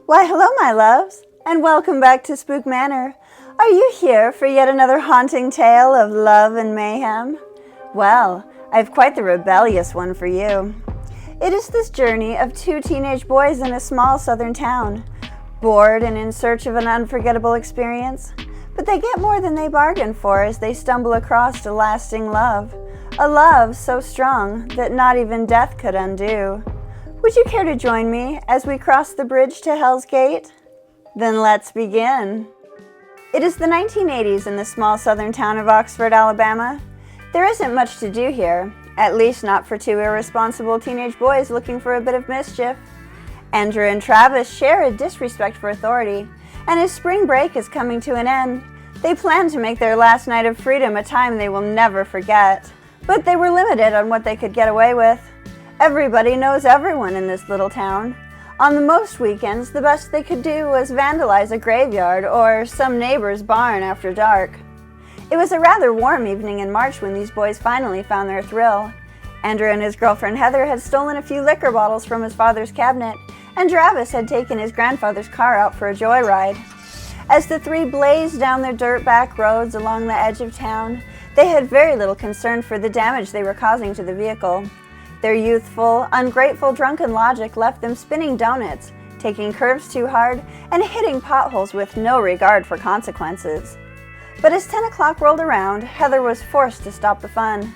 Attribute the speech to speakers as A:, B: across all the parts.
A: Why, hello, my loves, and welcome back to Spook Manor. Are you here for yet another haunting tale of love and mayhem? Well, I have quite the rebellious one for you. It is this journey of two teenage boys in a small southern town, bored and in search of an unforgettable experience. But they get more than they bargained for as they stumble across a lasting love, a love so strong that not even death could undo. Would you care to join me as we cross the bridge to Hell's Gate? Then let's begin. It is the 1980s in the small southern town of Oxford, Alabama. There isn't much to do here, at least not for two irresponsible teenage boys looking for a bit of mischief. Andrew and Travis share a disrespect for authority, and as spring break is coming to an end, they plan to make their last night of freedom a time they will never forget. But they were limited on what they could get away with. Everybody knows everyone in this little town. On the most weekends, the best they could do was vandalize a graveyard or some neighbor's barn after dark. It was a rather warm evening in March when these boys finally found their thrill. Andrew and his girlfriend Heather had stolen a few liquor bottles from his father's cabinet, and Travis had taken his grandfather's car out for a joyride. As the three blazed down their dirt back roads along the edge of town, they had very little concern for the damage they were causing to the vehicle. Their youthful, ungrateful, drunken logic left them spinning donuts, taking curves too hard, and hitting potholes with no regard for consequences. But as 10 o'clock rolled around, Heather was forced to stop the fun.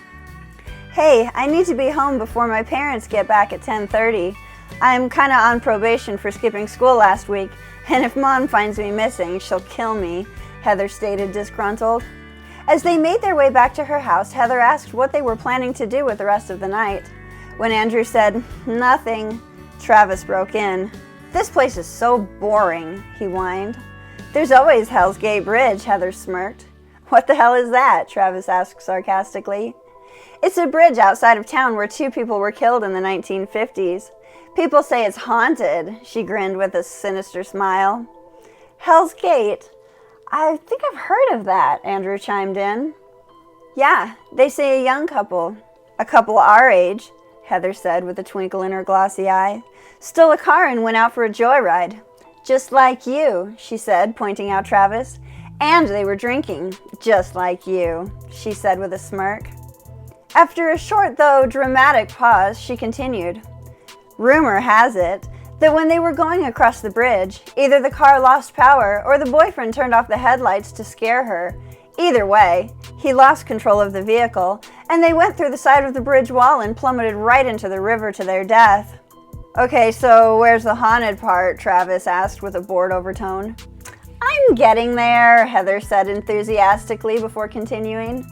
A: "Hey, I need to be home before my parents get back at 10:30. I'm kinda on probation for skipping school last week, and if Mom finds me missing, she'll kill me," Heather stated, disgruntled. As they made their way back to her house, Heather asked what they were planning to do with the rest of the night. When Andrew said, "Nothing," Travis broke in. "This place is so boring," he whined. "There's always Hell's Gate Bridge," Heather smirked. "What the hell is that?" Travis asked sarcastically. "It's a bridge outside of town where two people were killed in the 1950s. People say it's haunted," she grinned with a sinister smile. "Hell's Gate? I think I've heard of that," Andrew chimed in. "Yeah, they say a young couple, a couple our age," Heather said with a twinkle in her glossy eye, "stole a car and went out for a joyride. Just like you," she said, pointing out Travis. "And they were drinking, just like you," she said with a smirk. After a short, though dramatic pause, she continued. "Rumor has it that when they were going across the bridge, either the car lost power or the boyfriend turned off the headlights to scare her. Either way, he lost control of the vehicle, and they went through the side of the bridge wall and plummeted right into the river to their death." "Okay, so where's the haunted part?" Travis asked with a bored overtone. "I'm getting there," Heather said enthusiastically before continuing.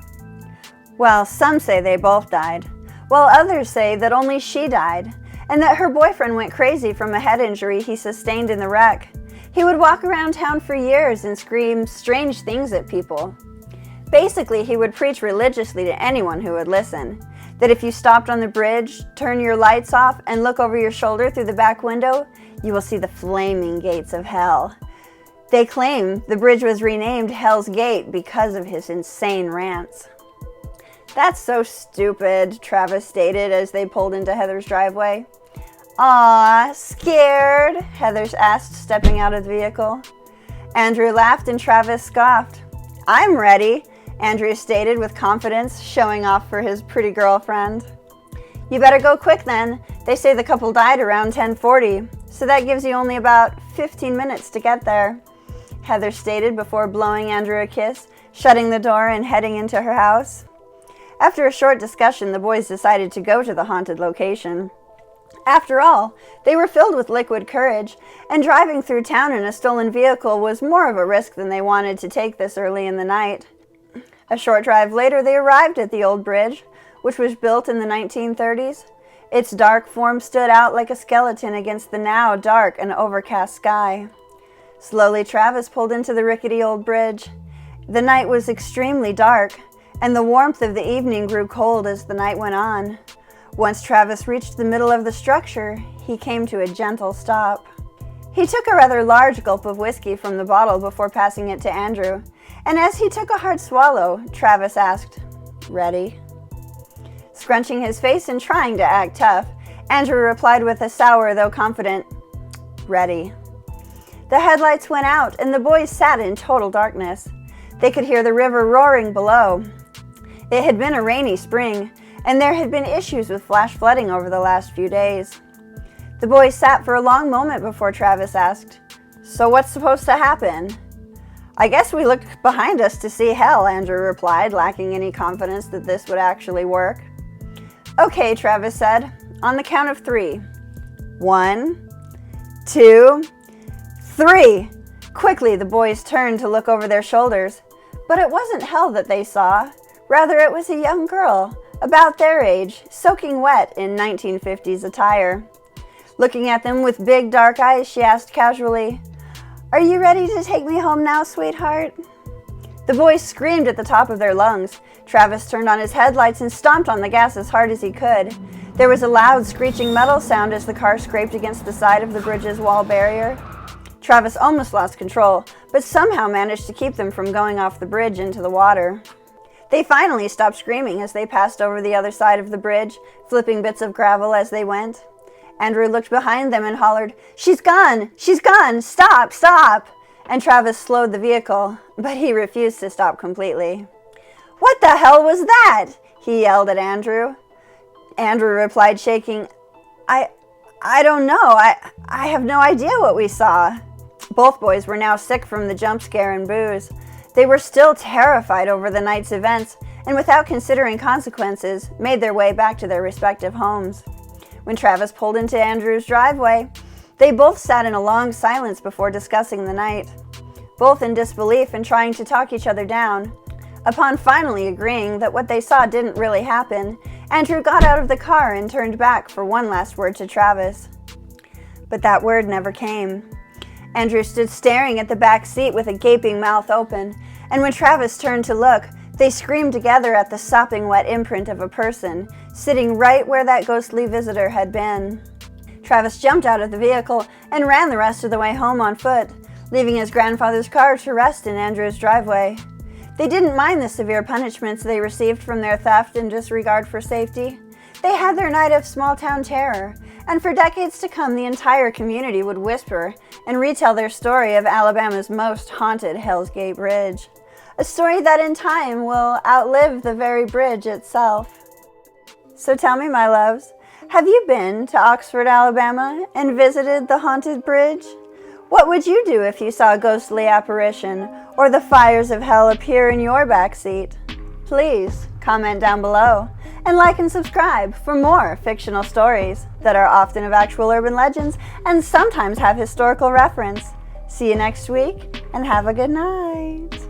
A: "Well, some say they both died, while others say that only she died, and that her boyfriend went crazy from a head injury he sustained in the wreck. He would walk around town for years and scream strange things at people. Basically, he would preach religiously to anyone who would listen, that if you stopped on the bridge, turn your lights off, and look over your shoulder through the back window, you will see the flaming gates of hell. They claim the bridge was renamed Hell's Gate because of his insane rants." "That's so stupid," Travis stated as they pulled into Heather's driveway. "Aw, scared?" Heather asked, stepping out of the vehicle. Andrew laughed and Travis scoffed. "I'm ready," Andrew stated with confidence, showing off for his pretty girlfriend. "You better go quick then. They say the couple died around 10:40, so that gives you only about 15 minutes to get there," Heather stated before blowing Andrew a kiss, shutting the door and heading into her house. After a short discussion, the boys decided to go to the haunted location. After all, they were filled with liquid courage, and driving through town in a stolen vehicle was more of a risk than they wanted to take this early in the night. A short drive later, they arrived at the old bridge, which was built in the 1930s. Its dark form stood out like a skeleton against the now dark and overcast sky. Slowly, Travis pulled into the rickety old bridge. The night was extremely dark, and the warmth of the evening grew cold as the night went on. Once Travis reached the middle of the structure, he came to a gentle stop. He took a rather large gulp of whiskey from the bottle before passing it to Andrew, and as he took a hard swallow, Travis asked, "Ready?" Scrunching his face and trying to act tough, Andrew replied with a sour though confident, "Ready." The headlights went out, and the boys sat in total darkness. They could hear the river roaring below. It had been a rainy spring, and there had been issues with flash flooding over the last few days. The boys sat for a long moment before Travis asked, "So what's supposed to happen?" "I guess we look behind us to see hell," Andrew replied, lacking any confidence that this would actually work. "Okay," Travis said, "on the count of 3. 1, 2, 3. Quickly, the boys turned to look over their shoulders, but it wasn't hell that they saw. Rather, it was a young girl, about their age, soaking wet in 1950s attire. Looking at them with big dark eyes, she asked casually, "Are you ready to take me home now, sweetheart?" The boys screamed at the top of their lungs. Travis turned on his headlights and stomped on the gas as hard as he could. There was a loud screeching metal sound as the car scraped against the side of the bridge's wall barrier. Travis almost lost control, but somehow managed to keep them from going off the bridge into the water. They finally stopped screaming as they passed over the other side of the bridge, flipping bits of gravel as they went. Andrew looked behind them and hollered, "She's gone! She's gone! Stop! Stop!" And Travis slowed the vehicle, but he refused to stop completely. "What the hell was that?" he yelled at Andrew. Andrew replied, shaking, I don't know. I have no idea what we saw." Both boys were now sick from the jump scare and booze. They were still terrified over the night's events, and without considering consequences, made their way back to their respective homes. When Travis pulled into Andrew's driveway, they both sat in a long silence before discussing the night, both in disbelief and trying to talk each other down. Upon finally agreeing that what they saw didn't really happen, Andrew got out of the car and turned back for one last word to Travis. But that word never came. Andrew stood staring at the back seat with a gaping mouth open, and when Travis turned to look, they screamed together at the sopping wet imprint of a person sitting right where that ghostly visitor had been. Travis jumped out of the vehicle and ran the rest of the way home on foot, leaving his grandfather's car to rest in Andrew's driveway. They didn't mind the severe punishments they received from their theft and disregard for safety. They had their night of small-town terror, and for decades to come the entire community would whisper and retell their story of Alabama's most haunted Hell's Gate Bridge. A story that in time will outlive the very bridge itself. So tell me, my loves, have you been to Oxford, Alabama and visited the haunted bridge? What would you do if you saw a ghostly apparition or the fires of hell appear in your backseat? Please comment down below and like and subscribe for more fictional stories that are often of actual urban legends and sometimes have historical reference. See you next week and have a good night.